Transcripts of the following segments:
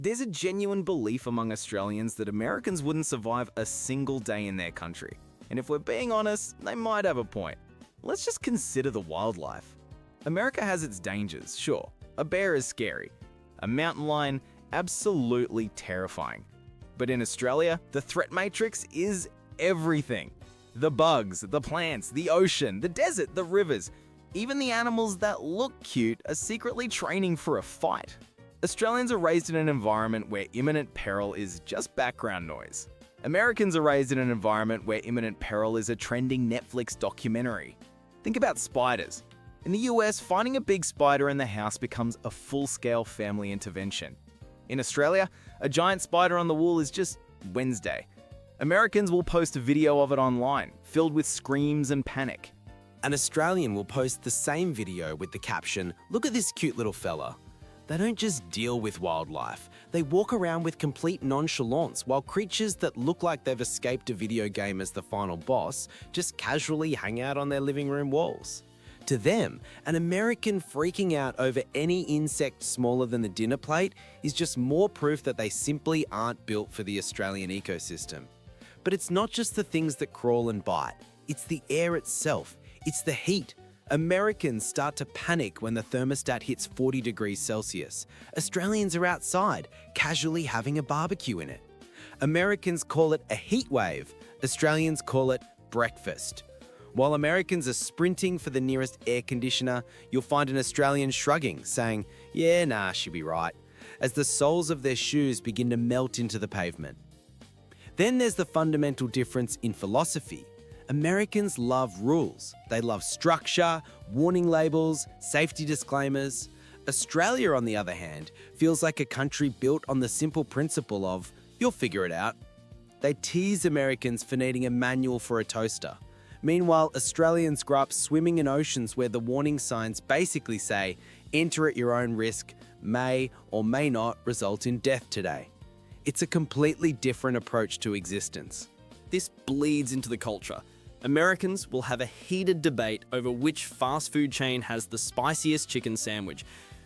There's a genuine belief among Australians that Americans wouldn't survive a single day in their country. And if we're being honest, they might have a point. Let's just consider the wildlife. America has its dangers, sure. A bear is scary. A mountain lion, absolutely terrifying. But in Australia, the threat matrix is everything. The bugs, the plants, the ocean, the desert, the rivers. Even the animals that look cute are secretly training for a fight. Australians are raised in an environment where imminent peril is just background noise. Americans are raised in an environment where imminent peril is a trending Netflix documentary. Think about spiders. In the US, finding a big spider in the house becomes a full-scale family intervention. In Australia, a giant spider on the wall is just Wednesday. Americans will post a video of it online, filled with screams and panic. An Australian will post the same video with the caption, "Look at this cute little fella." They don't just deal with wildlife, they walk around with complete nonchalance while creatures that look like they've escaped a video game as the final boss just casually hang out on their living room walls. To them, an American freaking out over any insect smaller than the dinner plate is just more proof that they simply aren't built for the Australian ecosystem. But it's not just the things that crawl and bite, it's the air itself, it's the heat. Americans start to panic when the thermostat hits 40 degrees Celsius. Australians are outside, casually having a barbecue in it. Americans call it a heat wave. Australians call it breakfast. While Americans are sprinting for the nearest air conditioner, you'll find an Australian shrugging, saying, "Yeah, nah, she'll be right," as the soles of their shoes begin to melt into the pavement. Then there's the fundamental difference in philosophy. Americans love rules. They love structure, warning labels, safety disclaimers. Australia, on the other hand, feels like a country built on the simple principle of, "You'll figure it out." They tease Americans for needing a manual for a toaster. Meanwhile, Australians grow up swimming in oceans where the warning signs basically say, "Enter at your own risk, may or may not result in death today." It's a completely different approach to existence. This bleeds into the culture. Americans will have a heated debate over which fast food chain has the spiciest chicken sandwich.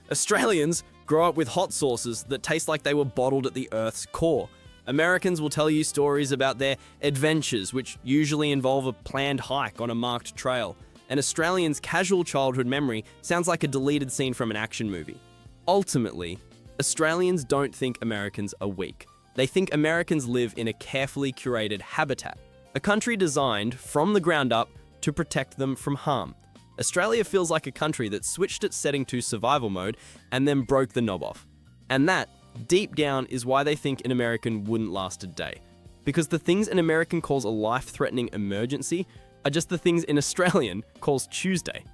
Australians grow up with hot sauces that taste like they were bottled at the Earth's core. Americans will tell you stories about their adventures, which usually involve a planned hike on a marked trail. And Australians' casual childhood memory sounds like a deleted scene from an action movie. Ultimately, Australians don't think Americans are weak. They think Americans live in a carefully curated habitat, a country designed from the ground up to protect them from harm. Australia feels like a country that switched its setting to survival mode and then broke the knob off. And that, deep down, is why they think an American wouldn't last a day. Because the things an American calls a life-threatening emergency are just the things an Australian calls Tuesday.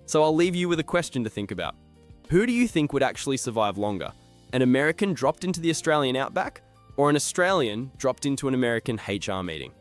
So I'll leave you with a question to think about. Who do you think would actually survive longer? An American dropped into the Australian outback, or an Australian dropped into an American HR meeting?